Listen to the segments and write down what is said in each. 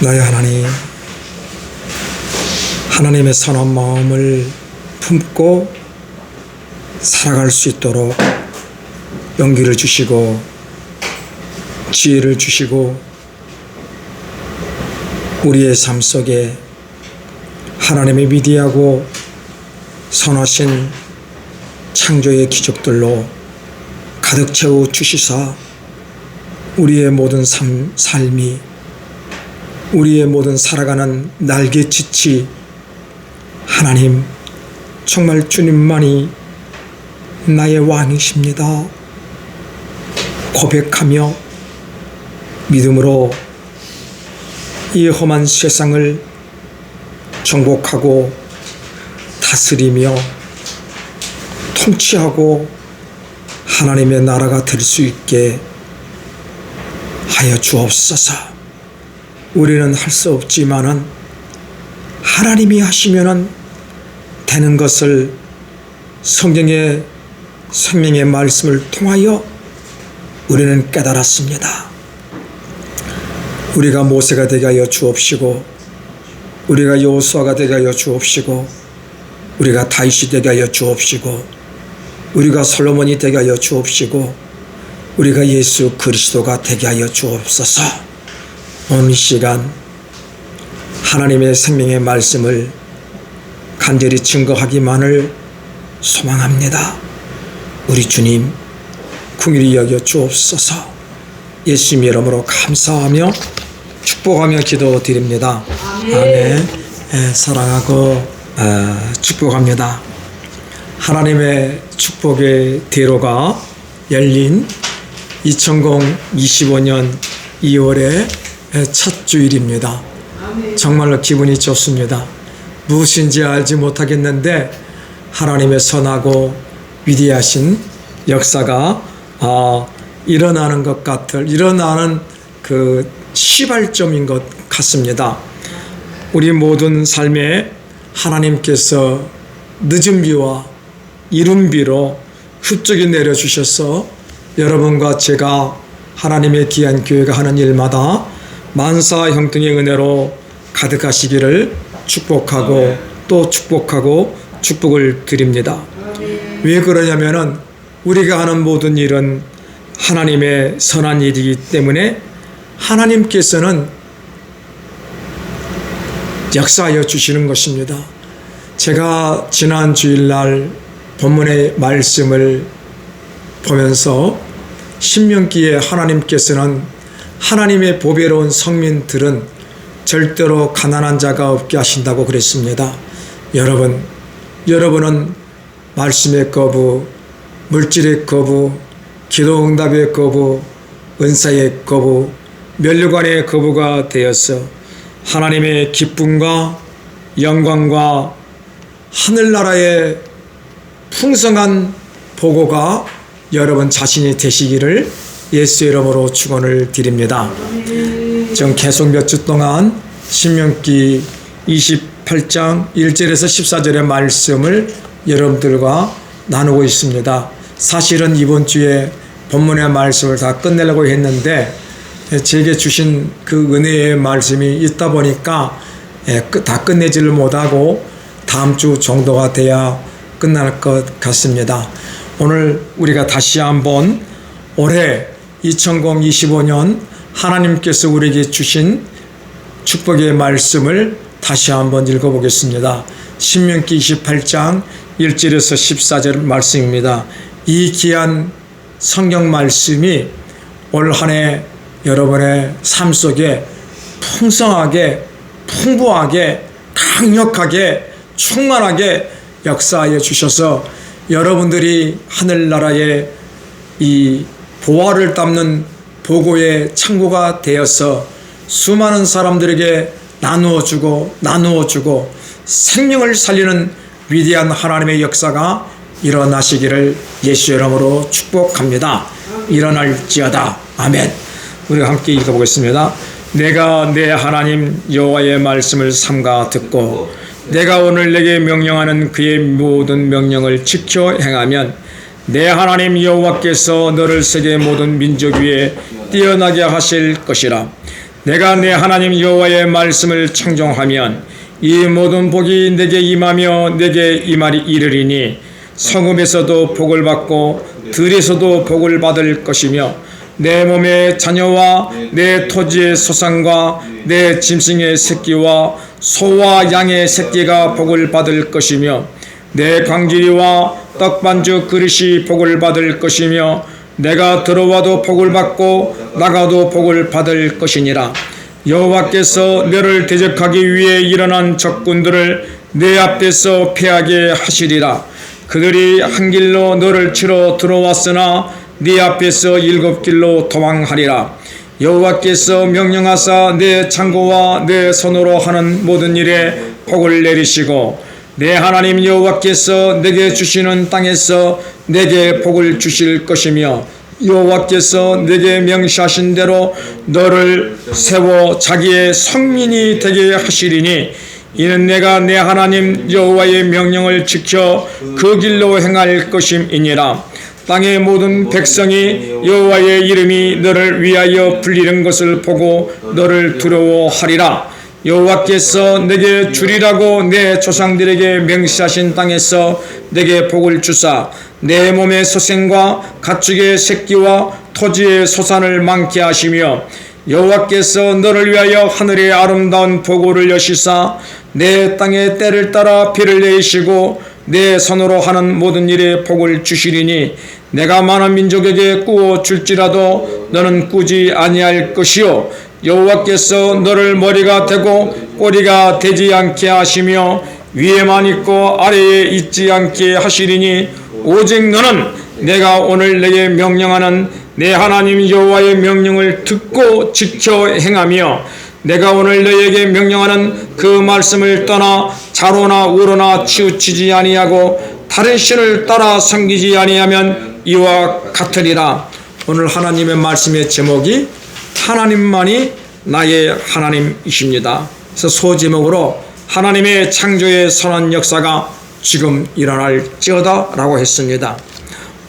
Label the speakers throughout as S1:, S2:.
S1: 나의 하나님, 하나님의 선한 마음을 품고 살아갈 수 있도록 용기를 주시고 지혜를 주시고 우리의 삶 속에 하나님의 위대하고 선하신 창조의 기적들로 가득 채워 주시사 우리의 모든 삶이 우리의 모든 살아가는 날갯짓이 하나님 정말 주님만이 나의 왕이십니다 고백하며 믿음으로 이 험한 세상을 정복하고 다스리며 통치하고 하나님의 나라가 될 수 있게 하여 주옵소서. 우리는 할 수 없지만은 하나님이 하시면은 되는 것을 성경의 생명의 말씀을 통하여 우리는 깨달았습니다. 우리가 모세가 되게 하여 주옵시고 우리가 여호수아가 되게 하여 주옵시고 우리가 다윗이 되게 하여 주옵시고 우리가 솔로몬이 되게 하여 주옵시고 우리가 예수 그리스도가 되게 하여 주옵소서. 오늘 이 시간 하나님의 생명의 말씀을 간절히 증거하기만을 소망합니다. 우리 주님 긍휼히 여겨 주옵소서. 예수님의 이름으로 감사하며 축복하며 기도드립니다. 아멘. 사랑하고 축복합니다. 하나님의 축복의 대로가 열린 2025년 2월의 첫 주일입니다. 정말로 기분이 좋습니다. 무엇인지 알지 못하겠는데 하나님의 선하고 위대하신 역사가 일어나는 것 일어나는 그 시발점인 것 같습니다. 우리 모든 삶에 하나님께서 늦은 비와 이른 비로 흡족히 내려주셔서 여러분과 제가 하나님의 귀한 교회가 하는 일마다 만사 형통의 은혜로 가득하시기를 축복하고 또 축복하고 축복을 드립니다. 왜 그러냐면은 우리가 하는 모든 일은 하나님의 선한 일이기 때문에 하나님께서는 역사하여 주시는 것입니다. 제가 지난 주일날 본문의 말씀을 보면서 신명기에 하나님께서는 하나님의 보배로운 성민들은 절대로 가난한 자가 없게 하신다고 그랬습니다. 여러분은 말씀의 거부, 물질의 거부, 기도응답의 거부, 은사의 거부, 면류관의 거부가 되어서 하나님의 기쁨과 영광과 하늘나라의 풍성한 보고가 여러분 자신이 되시기를 예수의 이름으로 축원을 드립니다. 지금 계속 몇 주 동안 신명기 28장 1절에서 14절의 말씀을 여러분들과 나누고 있습니다. 사실은 이번 주에 본문의 말씀을 다 끝내려고 했는데 제게 주신 그 은혜의 말씀이 있다 보니까 다 끝내지를 못하고 다음 주 정도가 돼야 끝날 것 같습니다. 오늘 우리가 다시 한번 올해 2025년 하나님께서 우리에게 주신 축복의 말씀을 다시 한번 읽어보겠습니다. 신명기 28장 1절에서 14절 말씀입니다. 이 귀한 성경 말씀이 올 한 해 여러분의 삶 속에 풍성하게 풍부하게 강력하게 충만하게 역사하여 주셔서 여러분들이 하늘나라의 이 보화를 담는 보고의 창고가 되어서 수많은 사람들에게 나누어주고 생명을 살리는 위대한 하나님의 역사가 일어나시기를 예수의 이름으로 축복합니다. 일어날지어다. 아멘. 우리가 함께 읽어보겠습니다. 내가 내 하나님 여호와의 말씀을 삼가 듣고 내가 오늘 내게 명령하는 그의 모든 명령을 지켜 행하면 내 하나님 여호와께서 너를 세계 모든 민족 위에 뛰어나게 하실 것이라. 내가 내 하나님 여호와의 말씀을 청종하면 이 모든 복이 내게 임하며 내게 임하리 이르리니 성읍에서도 복을 받고 들에서도 복을 받을 것이며 내 몸의 자녀와 내 토지의 소산과 내 짐승의 새끼와 소와 양의 새끼가 복을 받을 것이며 내 광주리와 떡반죽 그릇이 복을 받을 것이며 내가 들어와도 복을 받고 나가도 복을 받을 것이니라. 여호와께서 너를 대적하기 위해 일어난 적군들을 내 앞에서 패하게 하시리라. 그들이 한 길로 너를 치러 들어왔으나 네 앞에서 7길로 도망하리라. 여호와께서 명령하사 내 창고와 내 손으로 하는 모든 일에 복을 내리시고 내 하나님 여호와께서 내게 주시는 땅에서 내게 복을 주실 것이며 여호와께서 내게 명시하신 대로 너를 세워 자기의 성민이 되게 하시리니 이는 내가 내 하나님 여호와의 명령을 지켜 그 길로 행할 것임이니라. 땅의 모든 백성이 여호와의 이름이 너를 위하여 불리는 것을 보고 너를 두려워하리라. 여호와께서 내게 주리라고 내 조상들에게 명시하신 땅에서 내게 복을 주사 내 몸의 소생과 가축의 새끼와 토지의 소산을 많게 하시며 여호와께서 너를 위하여 하늘의 아름다운 보고를 여시사 내 땅의 때를 따라 비를 내리시고 내 손으로 하는 모든 일에 복을 주시리니 내가 많은 민족에게 꾸어 줄지라도 너는 꾸지 아니할 것이요 여호와께서 너를 머리가 되고 꼬리가 되지 않게 하시며 위에만 있고 아래에 있지 않게 하시리니 오직 너는 내가 오늘 내게 명령하는 내 하나님 여호와의 명령을 듣고 지켜 행하며 내가 오늘 너에게 명령하는 그 말씀을 떠나 좌로나 우로나 치우치지 아니하고 다른 신을 따라 섬기지 아니하면 이와 같으리라. 오늘 하나님의 말씀의 제목이 하나님만이 나의 하나님이십니다. 그래서 소제목으로 하나님의 창조의 선한 역사가 지금 일어날지어다 라고 했습니다.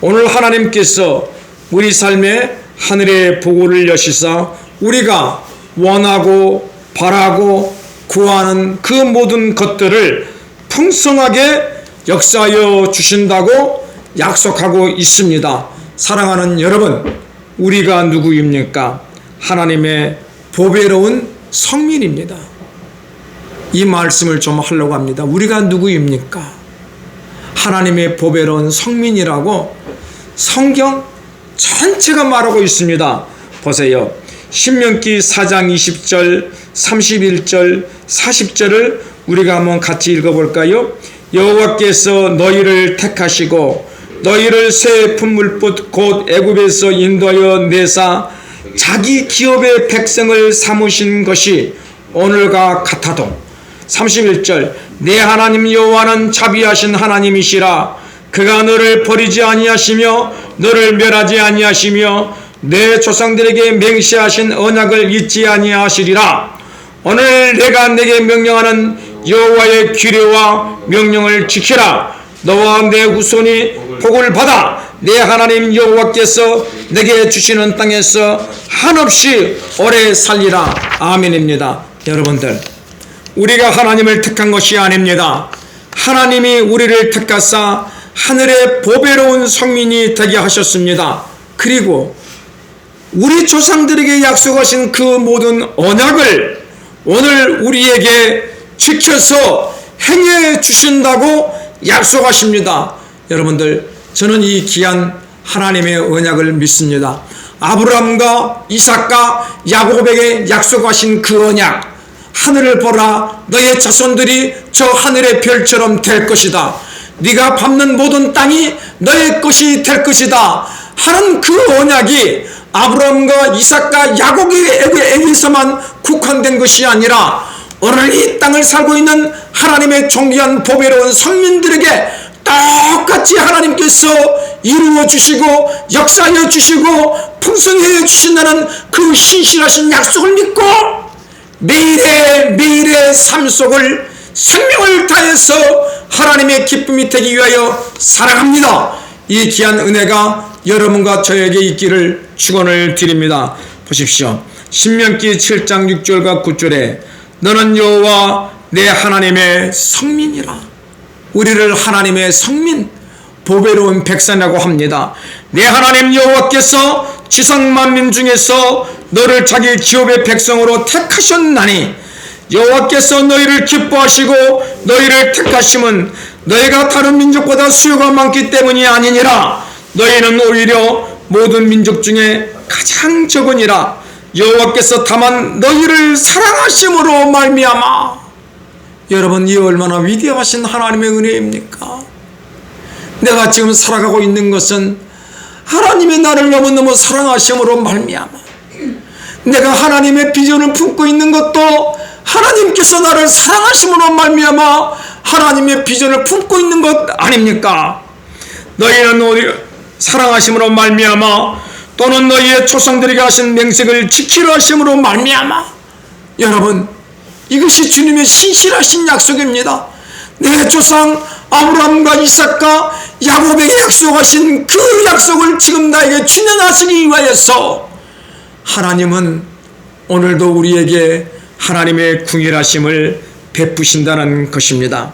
S1: 오늘 하나님께서 우리 삶에 하늘의 보고를 여시사 우리가 원하고 바라고 구하는 그 모든 것들을 풍성하게 역사하여 주신다고 약속하고 있습니다. 사랑하는 여러분, 우리가 누구입니까? 하나님의 보배로운 성민입니다. 이 말씀을 좀 하려고 합니다. 우리가 누구입니까? 하나님의 보배로운 성민이라고 성경 전체가 말하고 있습니다. 보세요. 신명기 4장 20절, 31절, 40절을 우리가 한번 같이 읽어볼까요? 여호와께서 너희를 택하시고 너희를 새 품물붓 곧 애굽에서 인도하여 내사 자기 기업의 백성을 삼으신 것이 오늘과 같아도 31절 내 하나님 여호와는 자비하신 하나님이시라. 그가 너를 버리지 아니하시며 너를 멸하지 아니하시며 내 조상들에게 맹세하신 언약을 잊지 아니하시리라. 오늘 내가 내게 명령하는 여호와의 규례와 명령을 지키라. 너와 내 후손이 복을 받아 내 하나님 여호와께서 내게 주시는 땅에서 한없이 오래 살리라. 아멘입니다. 여러분들, 우리가 하나님을 택한 것이 아닙니다. 하나님이 우리를 택하사 하늘의 보배로운 성민이 되게 하셨습니다. 그리고 우리 조상들에게 약속하신 그 모든 언약을 오늘 우리에게 지켜서 행해 주신다고 약속하십니다. 여러분들, 저는 이 귀한 하나님의 언약을 믿습니다. 아브라함과 이삭과 야곱에게 약속하신 그 언약, 하늘을 보라, 너의 자손들이 저 하늘의 별처럼 될 것이다. 네가 밟는 모든 땅이 너의 것이 될 것이다 하는 그 언약이 아브라함과 이삭과 야곱에게서만 국한된 것이 아니라 오늘 이 땅을 살고 있는 하나님의 존귀한 보배로운 성민들에게 똑같이 하나님께서 이루어 주시고 역사하여 주시고 풍성하여 주신다는 그 신실하신 약속을 믿고 매일의 삶 속을 생명을 다해서 하나님의 기쁨이 되기 위하여 살아갑니다. 이 귀한 은혜가 여러분과 저에게 있기를 축원을 드립니다. 보십시오. 신명기 7장 6절과 9절에 너는 여호와 내 하나님의 성민이라. 우리를 하나님의 성민, 보배로운 백성이라고 합니다. 내 하나님 여호와께서 지상 만민 중에서 너를 자기 기업의 백성으로 택하셨나니, 여호와께서 너희를 기뻐하시고 너희를 택하심은 너희가 다른 민족보다 수요가 많기 때문이 아니니라. 너희는 오히려 모든 민족 중에 가장 적으니라. 여호와께서 다만 너희를 사랑하심으로 말미암아. 여러분, 이 얼마나 위대하신 하나님의 은혜입니까? 내가 지금 살아가고 있는 것은 하나님의 나를 너무너무 사랑하심으로 말미암아. 내가 하나님의 비전을 품고 있는 것도 하나님께서 나를 사랑하심으로 말미암아 하나님의 비전을 품고 있는 것 아닙니까? 너희는 오히려 사랑하심으로 말미암아, 또는 너희의 조상들에게 하신 맹세를 지키려 하심으로 말미암아. 여러분, 이것이 주님의 신실하신 약속입니다. 내 조상 아브라함과 이삭과 야곱에게 약속하신 그 약속을 지금 나에게 준행하시기 위하여서 하나님은 오늘도 우리에게 하나님의 궁일하심을 베푸신다는 것입니다.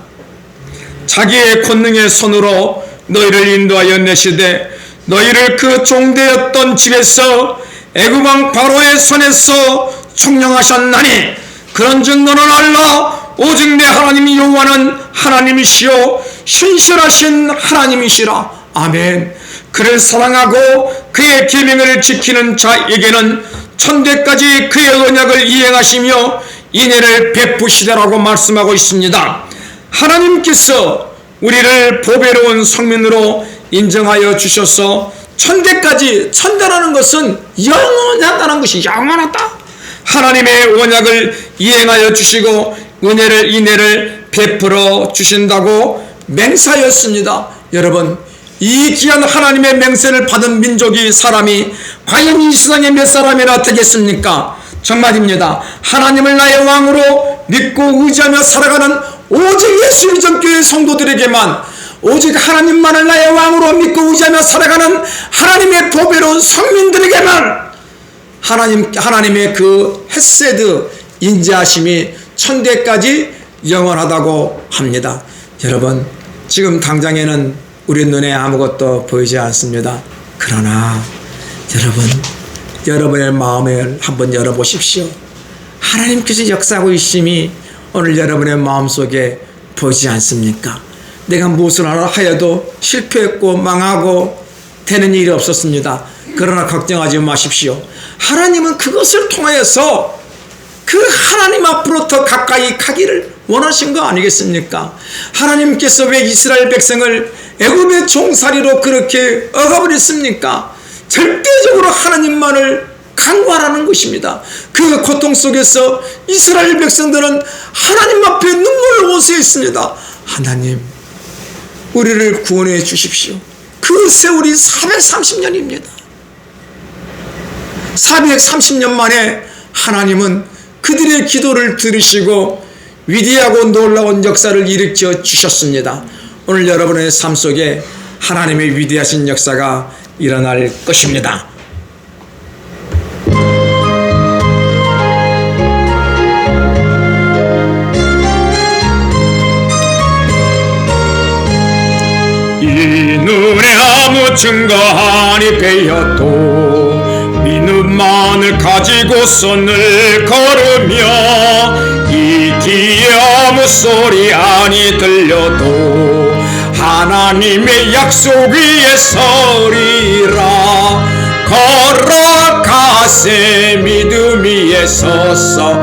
S1: 자기의 권능의 손으로 너희를 인도하여 내시되 너희를 그 종되었던 집에서 애굽 왕 바로의 손에서 총령하셨나니, 그런즉 너는 알라. 오직 내 하나님 여호와는 하나님이시요 신실하신 하나님이시라. 아멘. 그를 사랑하고 그의 계명을 지키는 자에게는 천대까지 그의 언약을 이행하시며 인애를 베푸시리라고 말씀하고 있습니다. 하나님께서 우리를 보배로운 성민으로 인정하여 주셔서 천대까지, 천대라는 것은 영원하다는 것이, 영원하다. 하나님의 언약을 이행하여 주시고 인애를 베풀어 주신다고 맹세하였습니다. 여러분, 이 귀한 하나님의 맹세를 받은 민족이, 사람이 과연 이 세상에 몇 사람이나 되겠습니까? 정말입니다. 하나님을 나의 왕으로 믿고 의지하며 살아가는 오직 예수 위전교회 성도들에게만, 오직 하나님만을 나의 왕으로 믿고 의지하며 살아가는 하나님의 보배로운 성민들에게만 하나님의 그 헤세드, 인자하심이 천대까지 영원하다고 합니다. 여러분, 지금 당장에는 우리 눈에 아무것도 보이지 않습니다. 그러나 여러분, 여러분의 마음을 한번 열어보십시오. 하나님께서 역사하고 있음이 오늘 여러분의 마음속에 보이지 않습니까? 내가 무엇을 하여도 실패했고 망하고 되는 일이 없었습니다. 그러나 걱정하지 마십시오. 하나님은 그것을 통하여서 그 하나님 앞으로 더 가까이 가기를 원하신 거 아니겠습니까? 하나님께서 왜 이스라엘 백성을 애굽의 종살이로 그렇게 억압을했습니까? 절대적으로 하나님만을 간구하라는 것입니다. 그 고통 속에서 이스라엘 백성들은 하나님 앞에 눈물을 호소했습니다. 하나님, 우리를 구원해 주십시오. 그 세월이 430년입니다. 430년 만에 하나님은 그들의 기도를 들으시고 위대하고 놀라운 역사를 일으켜 주셨습니다. 오늘 여러분의 삶 속에 하나님의 위대하신 역사가 일어날 것입니다. 이 눈에 아무 증거 아니 베어도 믿음만을 가지고 손을 걸으며 이 귀에 아무 소리 아니 들려도 하나님의 약속 위에 서리라. 걸어가세 믿음 위에 서서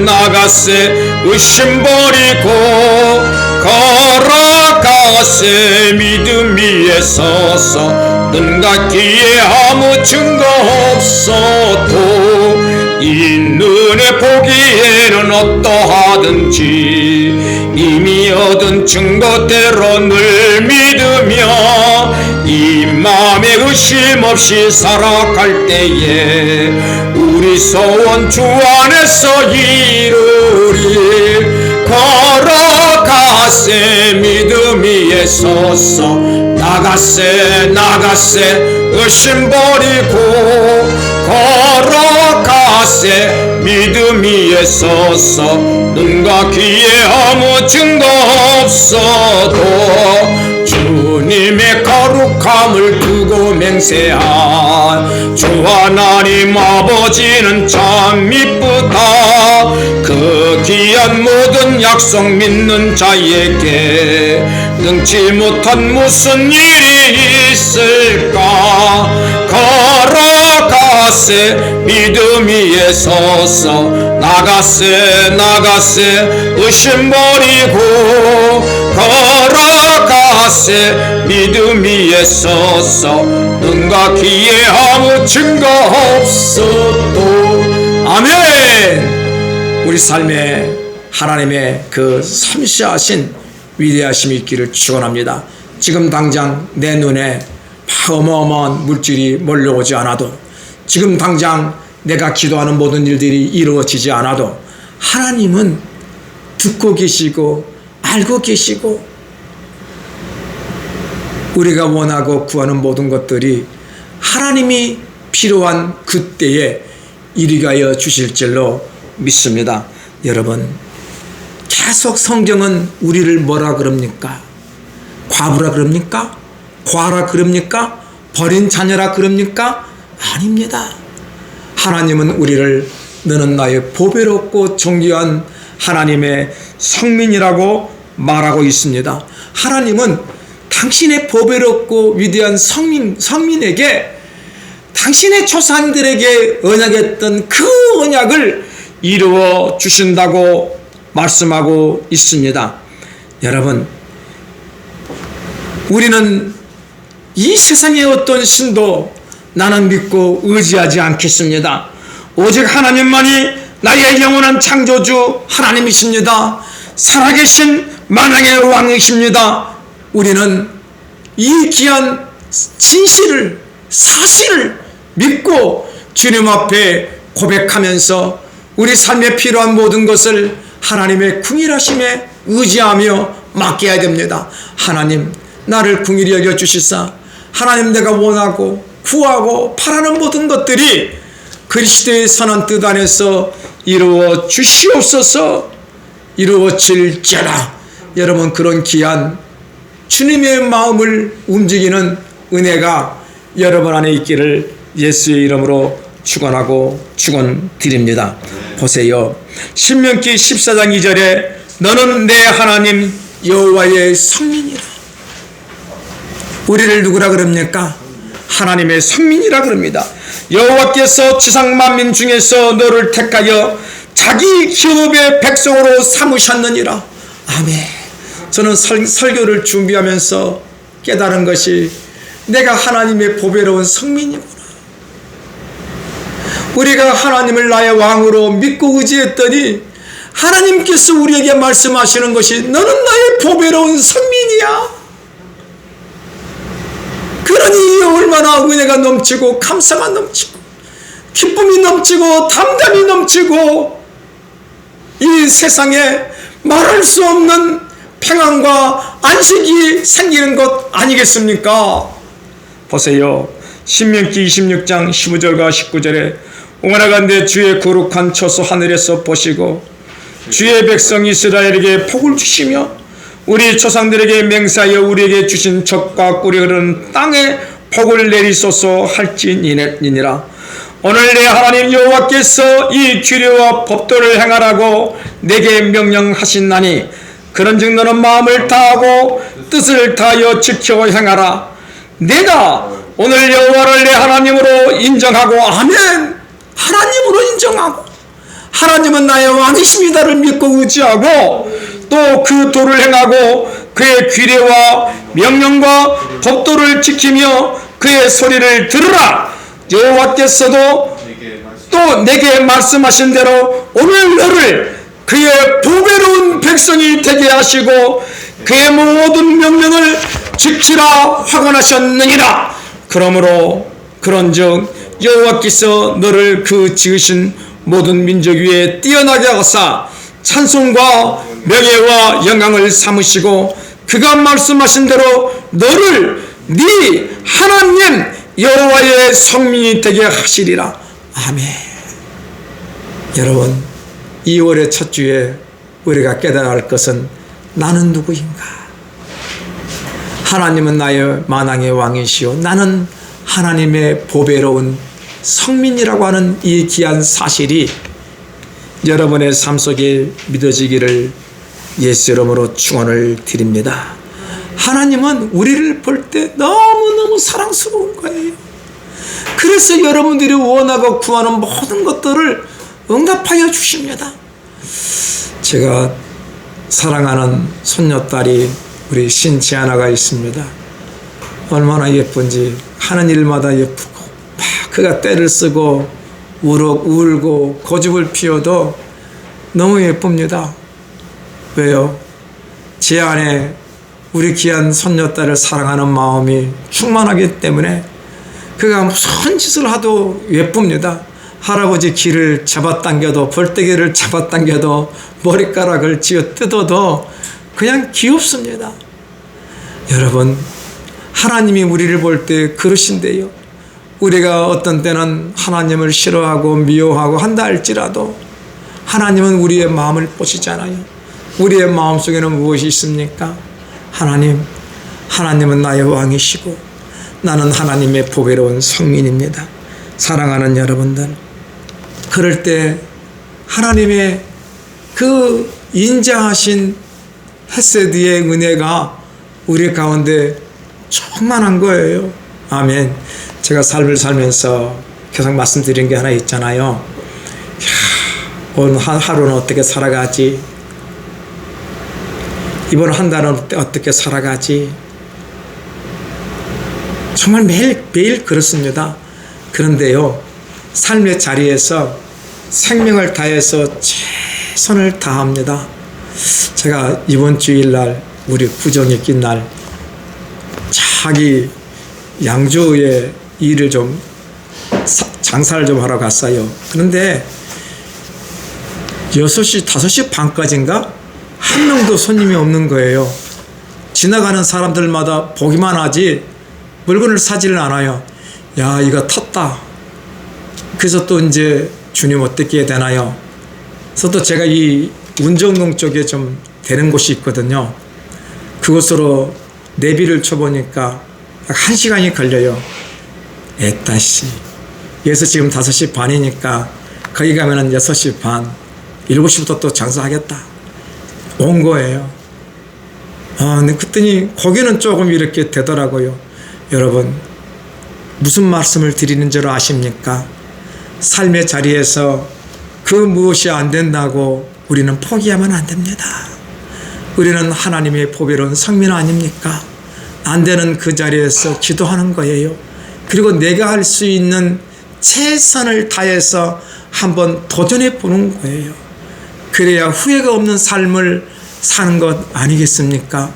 S1: 나가세 의심 버리고 걸어가세 믿음 위에 서서 눈과 귀에 아무 증거 없어도 이 눈에 보기에는 어떠하든지 이미 얻은 증거대로 늘 믿으며 이 마음에 의심 없이 살아갈 때에 우리 소원 주 안에서 이루리. 걸어가세 믿음 위에 서서 나가세 의심 버리고 걸어가세 믿음 위에 서서 눈과 귀에 아무 증거 없어도 주님의 거룩함을 두고 맹세한 주 하나님 아버지는 참 이쁘다. 그 귀한 모든 약속 믿는 자에게 능치 못한 무슨 일이 있을까. 걸어가세 믿음 위에 서서 나가세 의심 버리고 걸어가세 믿음 위에 서서 눈과 귀에 아무 증거 없어도. 아멘. 우리 삶에 하나님의 그 섬시하신 위대하심이 있기를 축원합니다. 지금 당장 내 눈에 어마어마한 물질이 몰려오지 않아도, 지금 당장 내가 기도하는 모든 일들이 이루어지지 않아도 하나님은 듣고 계시고 알고 계시고 우리가 원하고 구하는 모든 것들이 하나님이 필요한 그때에 이루게 주실 줄로 믿습니다. 여러분, 계속 성경은 우리를 뭐라 그럽니까? 과부라 그럽니까? 과라 그럽니까? 버린 자녀라 그럽니까? 아닙니다. 하나님은 우리를 너는 나의 보배롭고 존귀한 하나님의 성민이라고 말하고 있습니다. 하나님은 당신의 보배롭고 위대한 성민에게 당신의 조상들에게 언약했던 그 언약을 이루어 주신다고 말씀하고 있습니다. 여러분, 우리는 이 세상의 어떤 신도 나는 믿고 의지하지 않겠습니다. 오직 하나님만이 나의 영원한 창조주 하나님이십니다. 살아계신 만왕의 왕이십니다. 우리는 이 귀한 진실을, 사실을 믿고 주님 앞에 고백하면서 우리 삶에 필요한 모든 것을 하나님의 긍휼하심에 의지하며 맡겨야 됩니다. 하나님, 나를 긍휼히 여겨 주시사 하나님, 내가 원하고 구하고 바라는 모든 것들이 그리스도의 선한 뜻 안에서 이루어 주시옵소서. 이루어질지어다. 여러분, 그런 귀한 주님의 마음을 움직이는 은혜가 여러분 안에 있기를 예수의 이름으로 축원하고 축원드립니다. 보세요. 신명기 14장 2절에 너는 내 하나님 여호와의 성민이라. 우리를 누구라 그럽니까? 하나님의 성민이라 그럽니다. 여호와께서 지상 만민 중에서 너를 택하여 자기 기업의 백성으로 삼으셨느니라. 아멘. 저는 설교를 준비하면서 깨달은 것이 내가 하나님의 보배로운 성민이구나. 우리가 하나님을 나의 왕으로 믿고 의지했더니 하나님께서 우리에게 말씀하시는 것이 너는 나의 보배로운 성민이야. 그러니 얼마나 은혜가 넘치고 감사가 넘치고 기쁨이 넘치고 담담이 넘치고 이 세상에 말할 수 없는 평안과 안식이 생기는 것 아니겠습니까? 보세요. 신명기 26장 15절과 19절에 오나간대 주의 거룩한 처소 하늘에서 보시고 주의 백성 이스라엘에게 복을 주시며 우리 조상들에게 맹세하여 우리에게 주신 젖과 꿀이 흐르는 땅에 복을 내리소서 할지니라. 오늘 내 하나님 여호와께서 이 규례와 법도를 행하라고 내게 명령하신나니 그런즉 너는 마음을 다하고 뜻을 다하여 지켜 행하라. 내가 오늘 여호와를 내 하나님으로 인정하고 아멘. 하나님으로 인정하고 하나님은 나의 왕이십니다를 믿고 의지하고 또 그 도를 행하고 그의 규례와 명령과 법도를 지키며 그의 소리를 들으라. 여호와께서도 또 내게 말씀하신 대로 오늘 너를 그의 보배로운 백성이 되게 하시고 그의 모든 명령을 지키라 확언하셨느니라. 그러므로 그런즉 여호와께서 너를 그 지으신 모든 민족 위에 뛰어나게 하사 찬송과 명예와 영광을 삼으시고 그가 말씀하신 대로 너를 네 하나님 여호와의 성민이 되게 하시리라. 아멘. 여러분, 2월의 첫 주에 우리가 깨달아야 할 것은 나는 누구인가? 하나님은 나의 만왕의 왕이시오. 나는 하나님의 보배로운 성민이라고 하는 이 귀한 사실이 여러분의 삶 속에 믿어지기를 예수 이름으로 축원을 드립니다. 하나님은 우리를 볼 때 너무너무 사랑스러운 거예요. 그래서 여러분들이 원하고 구하는 모든 것들을 응답하여 주십니다. 제가 사랑하는 손녀딸이 우리 신지아나가 있습니다. 얼마나 예쁜지 하는 일마다 예쁘고 막 그가 때를 쓰고 울고 고집을 피워도 너무 예쁩니다. 왜요? 제 안에 우리 귀한 손녀딸을 사랑하는 마음이 충만하기 때문에 그가 무슨 짓을 하도 예쁩니다. 할아버지 귀를 잡아당겨도 벌떼기를 잡아당겨도 머리카락을 쥐어 뜯어도 그냥 귀엽습니다. 여러분, 하나님이 우리를 볼 때 그러신데요. 우리가 어떤 때는 하나님을 싫어하고 미워하고 한다 할지라도 하나님은 우리의 마음을 보시잖아요. 우리의 마음속에는 무엇이 있습니까? 하나님은 나의 왕이시고 나는 하나님의 보배로운 성민입니다. 사랑하는 여러분들, 그럴 때 하나님의 그 인자하신 헤세드의 은혜가 우리 가운데 충만한 거예요. 아멘. 제가 삶을 살면서 계속 말씀드린 게 하나 있잖아요. 오늘 하루는 어떻게 살아가지? 이번 한 달은 어떻게 살아가지? 정말 매일 그렇습니다. 그런데요, 삶의 자리에서 생명을 다해서 최선을 다합니다. 제가 이번 주일날 우리 구정이 낀 날 자기 양주에 일을 좀 장사를 좀 하러 갔어요. 그런데 6시, 5시 반까지인가 한 명도 손님이 없는 거예요. 지나가는 사람들마다 보기만 하지 물건을 사지를 않아요. 야, 이거 텄다. 그래서 또 이제 주님 어떻게 해야 되나요? 그래서 또 제가 이 운정동 쪽에 좀 되는 곳이 있거든요. 그곳으로 내비를 쳐보니까 1시간이 걸려요. 에따씨, 여기서 지금 5시 반이니까 거기 가면은 6시 반, 7시부터 또 장사하겠다. 온 거예요. 근데 그랬더니 거기는 조금 이렇게 되더라고요. 여러분, 무슨 말씀을 드리는 줄 아십니까? 삶의 자리에서 그 무엇이 안 된다고 우리는 포기하면 안 됩니다. 우리는 하나님의 보배로운 성민 아닙니까? 안 되는 그 자리에서 기도하는 거예요. 그리고 내가 할 수 있는 최선을 다해서 한번 도전해 보는 거예요. 그래야 후회가 없는 삶을 사는 것 아니겠습니까?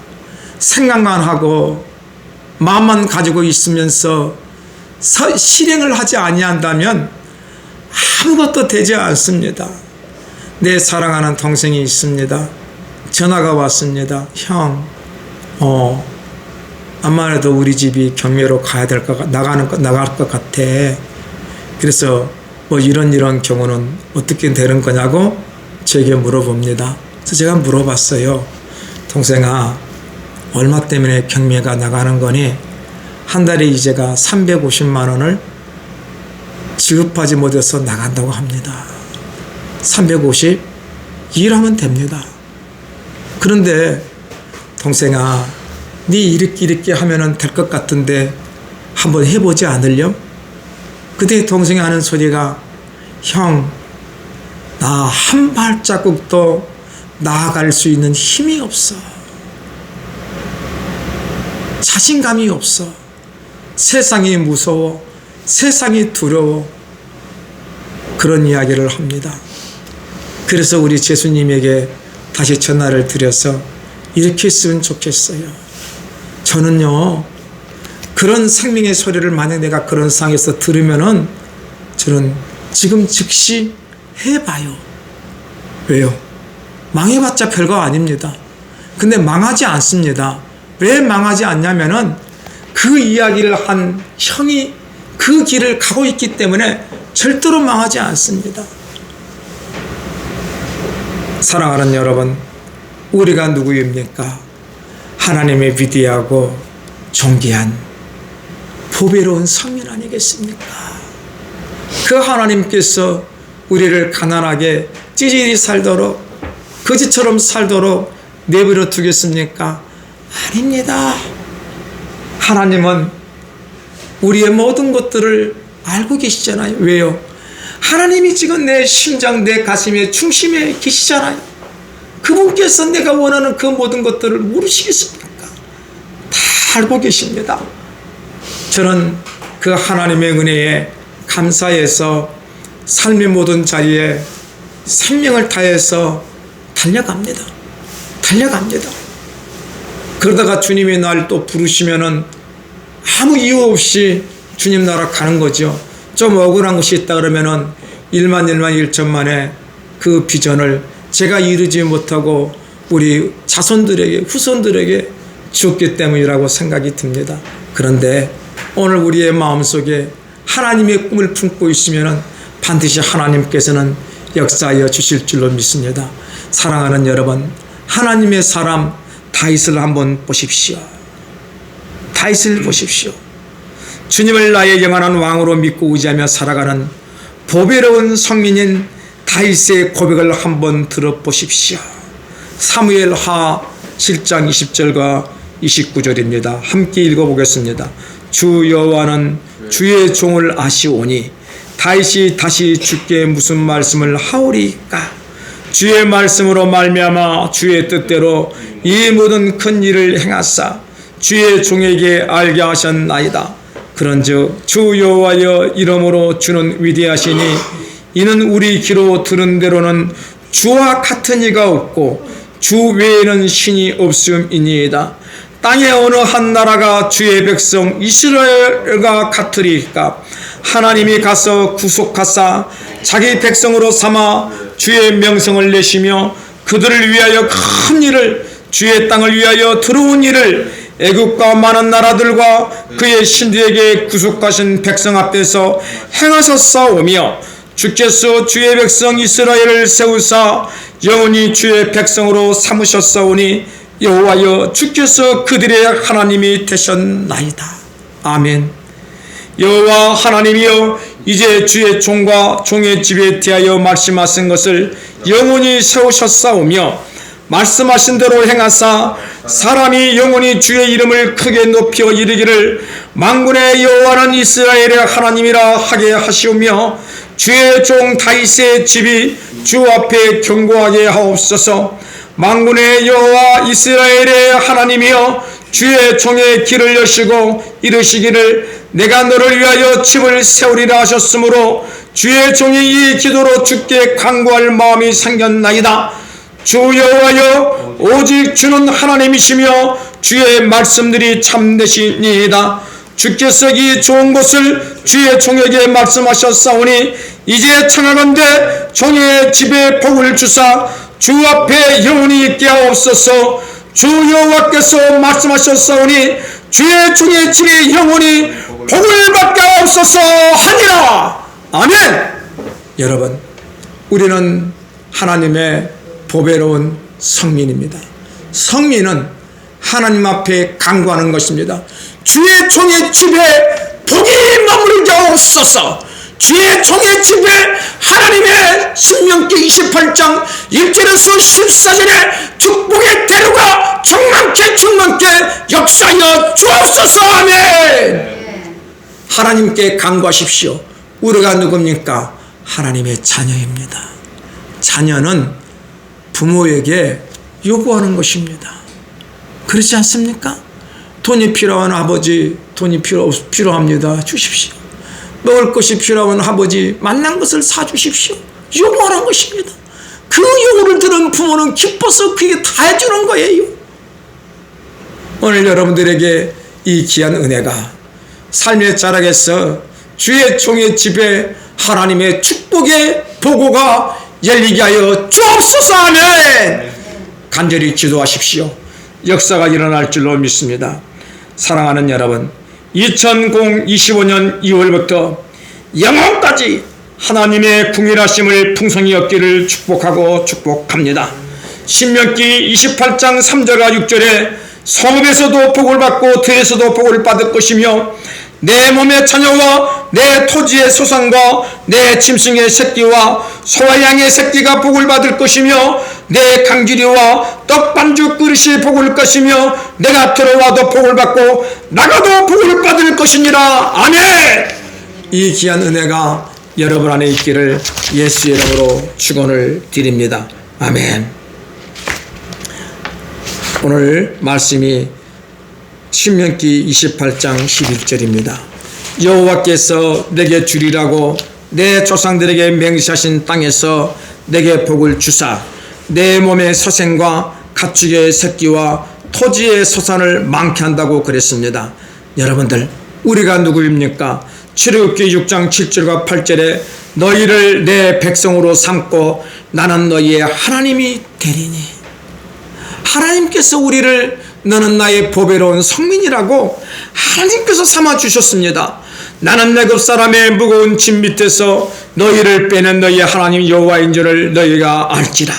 S1: 생각만 하고 마음만 가지고 있으면서 실행을 하지 아니한다면 아무것도 되지 않습니다. 내 사랑하는 동생이 있습니다. 전화가 왔습니다. 형, 아무래도 우리 집이 경매로 가야 될 나갈 것 같아. 그래서 뭐 이런 경우는 어떻게 되는 거냐고 저에게 물어봅니다. 그래서 제가 물어봤어요. 동생아, 얼마 때문에 경매가 나가는 거니? 한 달에 이제가 350만 원을 지급하지 못해서 나간다고 합니다. 350 일하면 됩니다. 그런데 동생아, 네 이렇게 하면은 될 것 같은데 한번 해보지 않으렴? 그때 동생이 하는 소리가, 형, 나 한 발자국도 나아갈 수 있는 힘이 없어. 자신감이 없어. 세상이 무서워. 세상이 두려워. 그런 이야기를 합니다. 그래서 우리 예수님에게 다시 전화를 드려서 이렇게 했으면 좋겠어요. 저는요, 그런 생명의 소리를 만약 내가 그런 상황에서 들으면은 저는 지금 즉시 해봐요. 왜요? 망해봤자 별거 아닙니다. 근데 망하지 않습니다. 왜 망하지 않냐면은 그 이야기를 한 형이 그 길을 가고 있기 때문에 절대로 망하지 않습니다. 사랑하는 여러분, 우리가 누구입니까? 하나님의 위대하고 존귀한 보배로운 성민 아니겠습니까? 그 하나님께서 우리를 가난하게 찌질이 살도록, 거지처럼 살도록 내버려 두겠습니까? 아닙니다. 하나님은 우리의 모든 것들을 알고 계시잖아요. 왜요? 하나님이 지금 내 심장, 내 가슴의 중심에 계시잖아요. 그분께서 내가 원하는 그 모든 것들을 모르시겠습니까? 다 알고 계십니다. 저는 그 하나님의 은혜에 감사해서 삶의 모든 자리에 생명을 다해서 달려갑니다. 그러다가 주님이 날 또 부르시면은 아무 이유 없이 주님 나라 가는 거죠. 좀 억울한 것이 있다 그러면은 1만 1천만에 그 비전을 제가 이루지 못하고 우리 자손들에게, 후손들에게 주었기 때문이라고 생각이 듭니다. 그런데 오늘 우리의 마음속에 하나님의 꿈을 품고 있으면은 반드시 하나님께서는 역사하여 주실 줄로 믿습니다. 사랑하는 여러분, 하나님의 사람 다윗을 한번 보십시오. 다윗을 보십시오. 주님을 나의 영원한 왕으로 믿고 의지하며 살아가는 보배로운 성민인 다윗의 고백을 한번 들어보십시오. 사무엘하 7장 20절과 29절입니다. 함께 읽어보겠습니다. 주 여호와는 주의 종을 아시오니 다윗이 다시 주께 무슨 말씀을 하오리까? 주의 말씀으로 말미암아 주의 뜻대로 이 모든 큰 일을 행하사 주의 종에게 알게 하셨나이다. 그런즉 주 여호와여 이름으로 주는 위대하시니 이는 우리 귀로 들은 대로는 주와 같은 이가 없고 주 외에는 신이 없음이니이다. 땅의 어느 한 나라가 주의 백성 이스라엘과 같으리까? 하나님이 가서 구속하사 자기 백성으로 삼아 주의 명성을 내시며 그들을 위하여 큰 일을, 주의 땅을 위하여 들어온 일을 애국과 많은 나라들과 그의 신들에게 구속하신 백성 앞에서 행하셨사오며 주께서 주의 백성 이스라엘을 세우사 영원히 주의 백성으로 삼으셨사오니 여호와여 주께서 그들의 하나님이 되셨나이다. 아멘. 여호와 하나님이여 이제 주의 종과 종의 집에 대하여 말씀하신 것을 영원히 세우셨사오며 말씀하신 대로 행하사 사람이 영원히 주의 이름을 크게 높여 이르기를 만군의 여호와는 이스라엘의 하나님이라 하게 하시오며 주의 종 다윗의 집이 주 앞에 견고하게 하옵소서. 만군의 여호와 이스라엘의 하나님이여 주의 종의 길을 여시고 이르시기를 내가 너를 위하여 집을 세우리라 하셨으므로 주의 종이 이 기도로 주께 간구할 마음이 생겼나이다. 주 여호와여 오직 주는 하나님이시며 주의 말씀들이 참되시니이다. 주께서 이 좋은 것을 주의 종에게 말씀하셨사오니 이제 청하건대 종의 집에 복을 주사 주 앞에 영원히 있게 하옵소서. 주 여호와께서 말씀하셨사오니 주의 종의 집에 영원히 복을 받게 하옵소서 하니라. 아멘. 여러분, 우리는 하나님의 보배로운 성민입니다. 성민은 하나님 앞에 간구하는 것입니다. 주의 종의 집에 복이 머무르게 하옵소서. 주의 종의 집에 하나님의 신명기 28장 1절에서 14절에 축복의 대로가 충만케 역사하여 주옵소서. 아멘. 하나님께 간구하십시오. 우리가 누굽니까? 하나님의 자녀입니다. 자녀는 부모에게 요구하는 것입니다. 그렇지 않습니까? 돈이 필요한 아버지, 돈이 필요합니다. 주십시오. 먹을 것이 필요한 아버지, 만난 것을 사주십시오. 요구하는 것입니다. 그 요구를 들은 부모는 기뻐서 그게 다 해주는 거예요. 오늘 여러분들에게 이 귀한 은혜가 삶의 자락에서 주의 종의 집에 하나님의 축복의 보고가 열리게 하여 주옵소서. 아멘. 간절히 기도하십시오. 역사가 일어날 줄로 믿습니다. 사랑하는 여러분, 2025년 2월부터 영원까지 하나님의 궁일하심을 풍성히 얻기를 축복합니다. 신명기 28장 3절과 6절에 성읍에서도 복을 받고 들에서도 복을 받을 것이며 내 몸의 자녀와 내 토지의 소산과 내 짐승의 새끼와 소와 양의 새끼가 복을 받을 것이며 내 강지리와 떡반죽 그릇이 복을 것이며 내가 들어와도 복을 받고 나가도 복을 받을 것이니라. 아멘. 이 귀한 은혜가 여러분 안에 있기를 예수 이름으로 축원을 드립니다. 아멘. 오늘 말씀이 신명기 28장 11절입니다. 여호와께서 내게 주리라고 내 조상들에게 맹세하신 땅에서 내게 복을 주사 내 몸의 서생과 가축의 새끼와 토지의 소산을 많게 한다고 그랬습니다. 여러분들, 우리가 누구입니까? 출애굽기 6장 7절과 8절에 너희를 내 백성으로 삼고 나는 너희의 하나님이 되리니, 하나님께서 우리를 너는 나의 보배로운 성민이라고 하나님께서 삼아주셨습니다. 나는 내굽 사람의 무거운 짐 밑에서 너희를 빼낸 너희의 하나님 여호와인 줄을 너희가 알지라.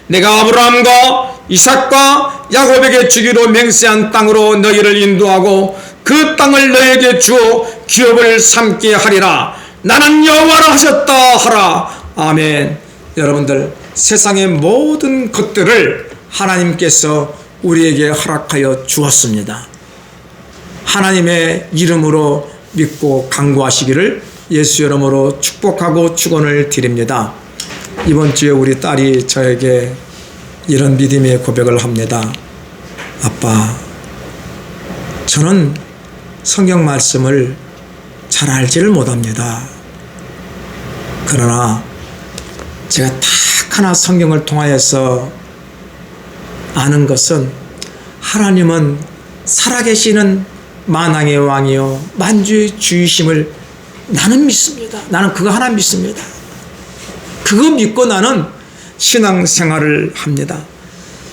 S1: 내가 아브라함과 이삭과 야곱에게 주기로 맹세한 땅으로 너희를 인도하고 그 땅을 너희에게 주어 기업을 삼게 하리라. 나는 여호와라 하셨다 하라. 아멘. 여러분들, 세상의 모든 것들을 하나님께서 우리에게 허락하여 주었습니다. 하나님의 이름으로 믿고 간구하시기를 예수 이름으로 축복하고 축원을 드립니다. 이번 주에 우리 딸이 저에게 이런 믿음의 고백을 합니다. 아빠, 저는 성경 말씀을 잘 알지를 못합니다. 그러나 제가 딱 하나 성경을 통하여서 아는 것은 하나님은 살아계시는 만왕의 왕이요 만주의 주이심을 나는 믿습니다. 나는 그거 하나 믿습니다. 그거 믿고 나는 신앙생활을 합니다.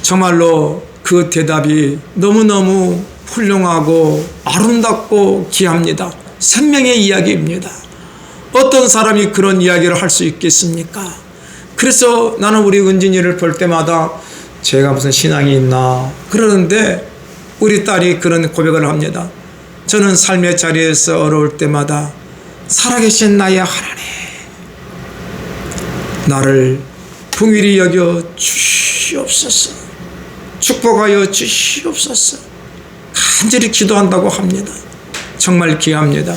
S1: 정말로 그 대답이 너무너무 훌륭하고 아름답고 귀합니다. 생명의 이야기입니다. 어떤 사람이 그런 이야기를 할 수 있겠습니까? 그래서 나는 우리 은진이를 볼 때마다 제가 무슨 신앙이 있나 그러는데 우리 딸이 그런 고백을 합니다. 저는 삶의 자리에서 어려울 때마다 살아계신 나의 하나님, 나를 긍휼히 여겨 주시옵소서, 축복하여 주시옵소서 간절히 기도한다고 합니다. 정말 귀합니다.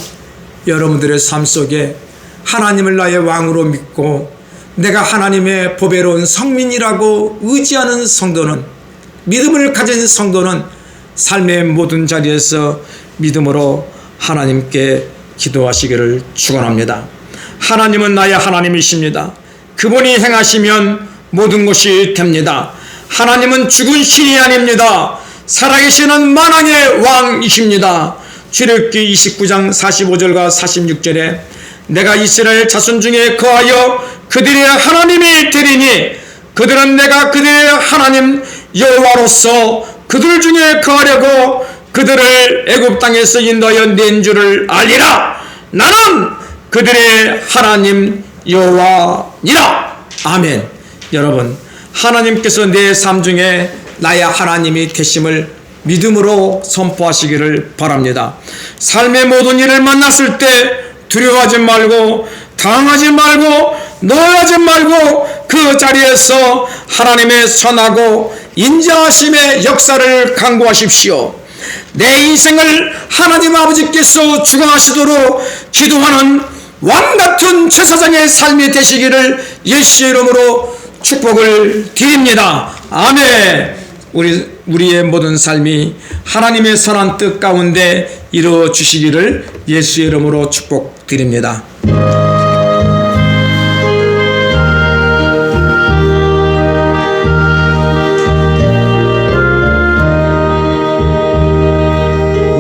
S1: 여러분들의 삶 속에 하나님을 나의 왕으로 믿고 내가 하나님의 보배로운 성민이라고 의지하는 성도는, 믿음을 가진 성도는 삶의 모든 자리에서 믿음으로 하나님께 기도하시기를 축원합니다. 하나님은 나의 하나님이십니다. 그분이 행하시면 모든 것이 됩니다. 하나님은 죽은 신이 아닙니다. 살아계시는 만왕의 왕이십니다. 출애굽기 29장 45절과 46절에 내가 이스라엘 자손 중에 거하여 그들의 하나님이 되리니 그들은 내가 그들의 하나님 여호와로서 그들 중에 거하려고 그들을 애굽 땅에서 인도하여 낸 줄을 알리라. 나는 그들의 하나님 여호와니라. 아멘. 여러분, 하나님께서 내 삶 중에 나의 하나님이 되심을 믿음으로 선포하시기를 바랍니다. 삶의 모든 일을 만났을 때 두려워하지 말고 당하지 말고 놀라지 말고 그 자리에서 하나님의 선하고 인자하심의 역사를 간구하십시오. 내 인생을 하나님 아버지께서 주관하시도록 기도하는 왕같은 제사장의 삶이 되시기를 예수의 이름으로 축복을 드립니다. 아멘. 우리의 모든 삶이 하나님의 선한 뜻 가운데 이루어 주시기를 예수의 이름으로 축복드립니다.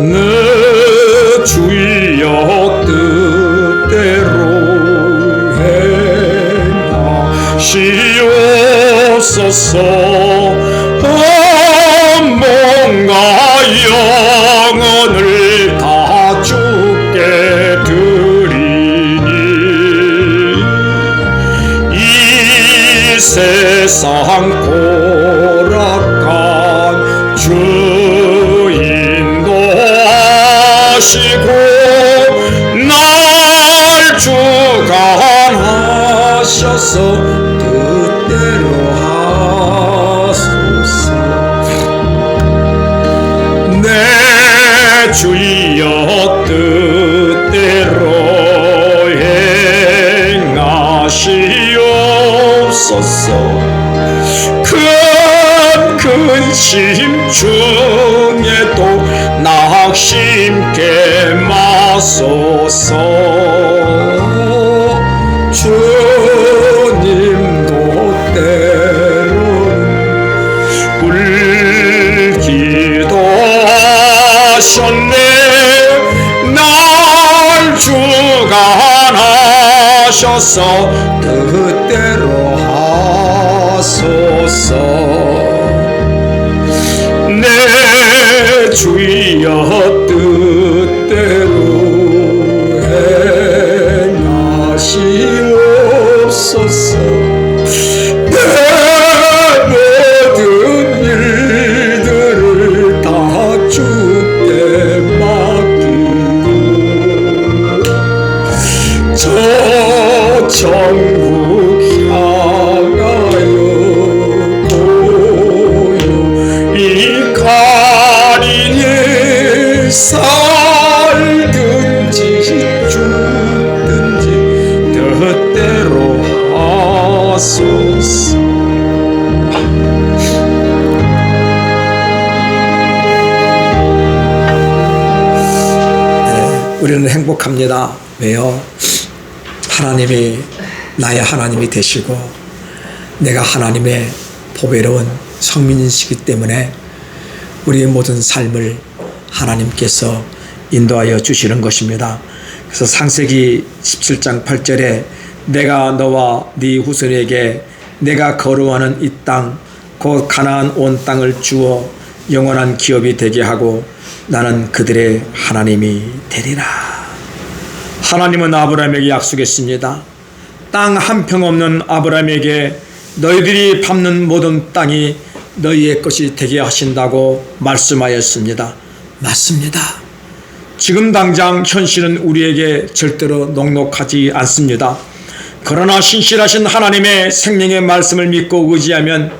S2: 내 주여 뜻대로 행하시옵소서. 몸과 영혼을 다 이 세상 고락한 주 인도하시고 날 주관하셔서 뜻대로 하소서. 내 주여 뜻대로 행하시옵소서. 큰 근심 중에도 낙심케 마소서. 주님도 때로는 울기도 하셨네. 날 주관하셔서 뜻대로 하소서. 내 주여 뜻대로 행하시옵소서. 내 모든 일들을 다 주께 맡기고 저 천국 향하여 고요히 가리니 살든지 죽든지 뜻대로 하소서.
S1: 우리는 행복합니다. 왜요? 하나님이 나의 하나님이 되시고 내가 하나님의 보배로운 성민이시기 때문에 우리의 모든 삶을 하나님께서 인도하여 주시는 것입니다. 그래서 창세기 17장 8절에 내가 너와 네 후손에게 내가 거루하는 이 땅 곧 가나안 온 땅을 주어 영원한 기업이 되게 하고 나는 그들의 하나님이 되리라. 하나님은 아브라함에게 약속했습니다. 땅 한 평 없는 아브라함에게 너희들이 밟는 모든 땅이 너희의 것이 되게 하신다고 말씀하였습니다. 맞습니다. 지금 당장 현실은 우리에게 절대로 녹록하지 않습니다. 그러나 신실하신 하나님의 생명의 말씀을 믿고 의지하면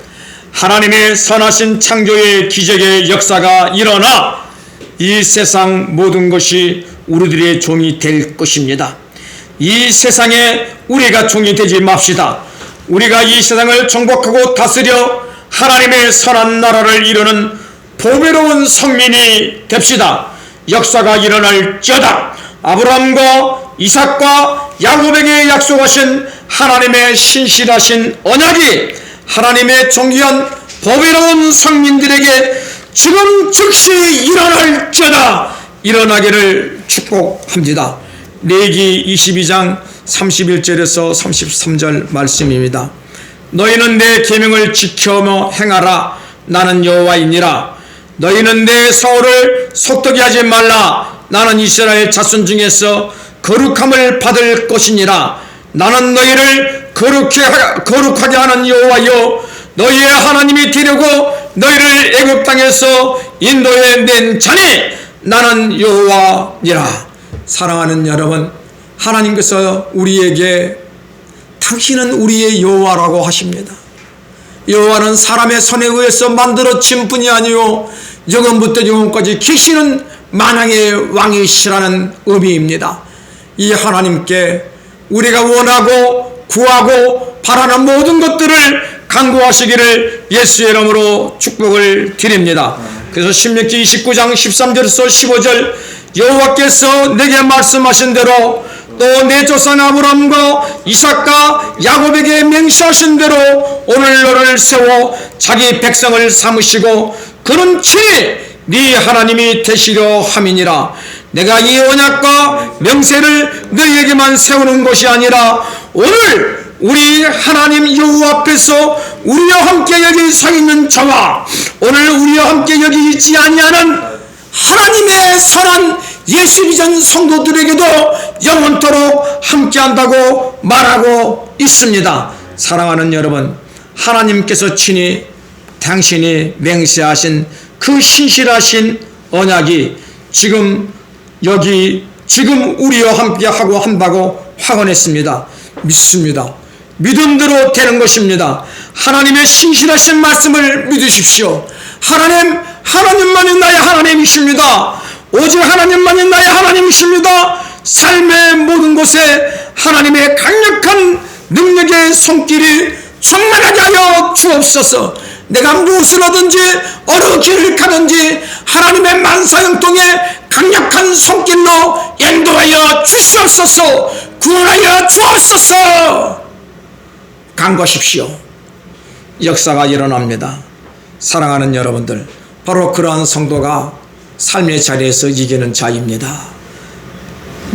S1: 하나님의 선하신 창조의 기적의 역사가 일어나 이 세상 모든 것이 우리들의 종이 될 것입니다. 이 세상에 우리가 종이 되지 맙시다. 우리가 이 세상을 정복하고 다스려 하나님의 선한 나라를 이루는 보배로운 성민이 됩시다. 역사가 일어날지어다. 아브라함과 이삭과 야곱에게 약속하신 하나님의 신실하신 언약이 하나님의 존귀한 보배로운 성민들에게 지금 즉시 일어날지어다. 일어나기를 축복합니다. 레위기 22장 31절에서 33절 말씀입니다. 너희는 내 계명을 지켜며 행하라. 나는 여호와이니라. 너희는 내 서울을 속되게 하지 말라. 나는 이스라엘 자손 중에서 거룩함을 받을 것이니라. 나는 너희를 거룩하게 하는 여호와여 너희의 하나님이 되려고 너희를 애굽 땅에서 인도해 낸 자니 나는 여호와니라. 사랑하는 여러분, 하나님께서 우리에게 당신은 우리의 여호와라고 하십니다. 여호와는 사람의 손에 의해서 만들어진 분이 아니요 영원부터 영원까지 계시는 만왕의 왕이시라는 의미입니다. 이 하나님께 우리가 원하고 구하고 바라는 모든 것들을 간구하시기를 예수의 이름으로 축복을 드립니다. 그래서 신명기 29장 13절에서 15절 여호와께서 내게 말씀하신 대로 또 내 조상 아브라함과 이삭과 야곱에게 맹세하신 대로 오늘 너를 세워 자기 백성을 삼으시고 그는 친히 네 하나님이 되시려 함이니라. 내가 이 언약과 명세를 너희에게만 세우는 것이 아니라 오늘 우리 하나님 여호와 앞에서 우리와 함께 여기 서 있는 자와 오늘 우리와 함께 여기 있지 아니하는 하나님의 선한 예수비전 성도들에게도 영원토록 함께한다고 말하고 있습니다. 사랑하는 여러분, 하나님께서 친히 당신이 맹세하신 그 신실하신 언약이 지금 우리와 함께 하고 한다고 확언했습니다. 믿습니다. 믿음대로 되는 것입니다. 하나님의 신실하신 말씀을 믿으십시오. 하나님만이 나의 하나님이십니다. 오직 하나님만이 나의 하나님이십니다. 삶의 모든 곳에 하나님의 강력한 능력의 손길이 충만하게 하여 주옵소서. 내가 무엇을 하든지 어느 길을 가든지 하나님의 만사형통에 강력한 손길로 인도하여 주시옵소서. 구원하여 주옵소서. 간구하십시오. 역사가 일어납니다. 사랑하는 여러분들, 바로 그러한 성도가 삶의 자리에서 이기는 자입니다.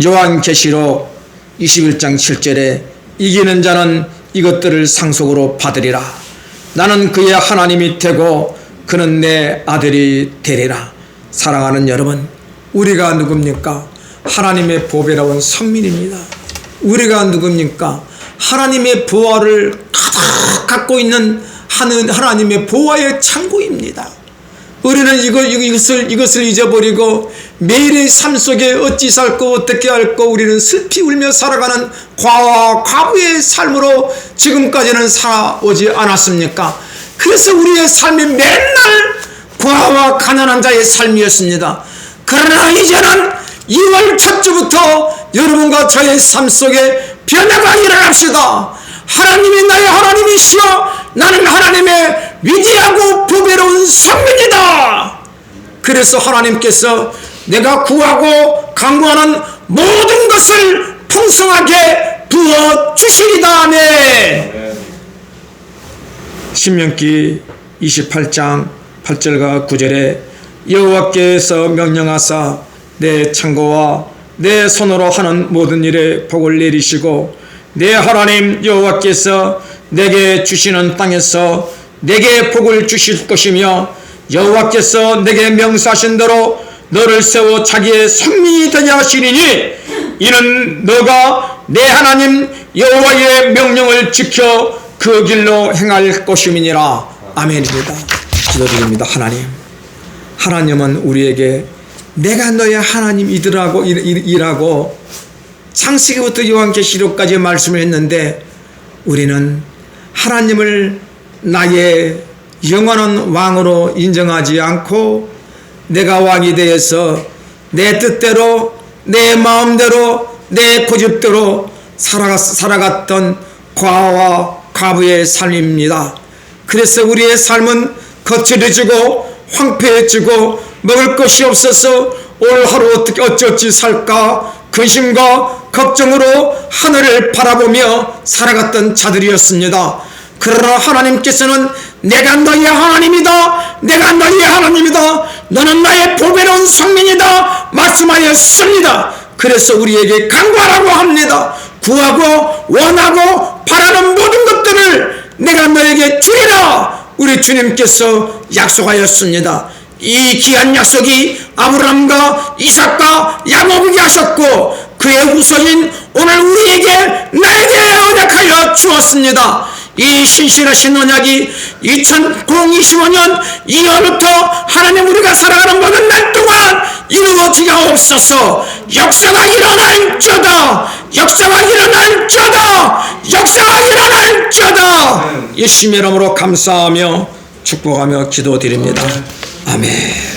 S1: 요한계시록 21장 7절에 이기는 자는 이것들을 상속으로 받으리라. 나는 그의 하나님이 되고 그는 내 아들이 되리라. 사랑하는 여러분, 우리가 누굽니까? 하나님의 보배로운 선민입니다. 우리가 누굽니까? 하나님의 보화를 가득 갖고 있는 하나님의 보화의 창고입니다. 우리는 이것을 잊어버리고 매일의 삶 속에 어찌 살고 어떻게 할고 우리는 슬피 울며 살아가는 과부의 삶으로 지금까지는 살아오지 않았습니까? 그래서 우리의 삶이 맨날 과와 가난한 자의 삶이었습니다. 그러나 이제는 2월 첫 주부터 여러분과 저의 삶 속에 변화가 일어납시다. 하나님이 나의 하나님이시여 나는 하나님의 위대하고 보배로운 선민이다. 그래서 하나님께서 내가 구하고 간구하는 모든 것을 풍성하게 부어주시리다. 아멘. 신명기 28장 8절과 9절에 여호와께서 명령하사 내 창고와 내 손으로 하는 모든 일에 복을 내리시고 내 하나님 여호와께서 내게 주시는 땅에서 내게 복을 주실 것이며 여호와께서 내게 명사하신 대로 너를 세워 자기의 선민이 되게 하시리니 이는 너가 내 하나님 여호와의 명령을 지켜 그 길로 행할 것임이니라. 아멘입니다. 기도드립니다. 하나님은 우리에게 내가 너의 하나님이라고 창세기부터 요한계시록까지 말씀을 했는데 우리는 하나님을 나의 영원한 왕으로 인정하지 않고 내가 왕이 되어서 내 뜻대로 내 마음대로 내 고집대로 살아갔던 과와 과부의 삶입니다. 그래서 우리의 삶은 거칠어지고 황폐해지고 먹을 것이 없어서 올 하루 어찌 살까 근심과 걱정으로 하늘을 바라보며 살아갔던 자들이었습니다. 그러나 하나님께서는 내가 너의 하나님이다. 내가 너의 하나님이다. 너는 나의 보배로운 성민이다. 말씀하였습니다. 그래서 우리에게 간구하라고 합니다. 구하고 원하고 바라는 모든 것들을 내가 너에게 주리라. 우리 주님께서 약속하였습니다. 이 귀한 약속이 아브라함과 이삭과 야곱에게 하셨고 그의 후손인 오늘 우리에게 나에게 언약하여 주었습니다. 이 신실하신 언약이 2025년 2월부터 하나님 우리가 살아가는 모든 날 동안 이루어지옵소서. 역사가 일어날지어다. 역사가 일어날지어다. 역사가 일어날지어다. 예수님의 이름으로 감사하며 축복하며 기도드립니다. 아멘.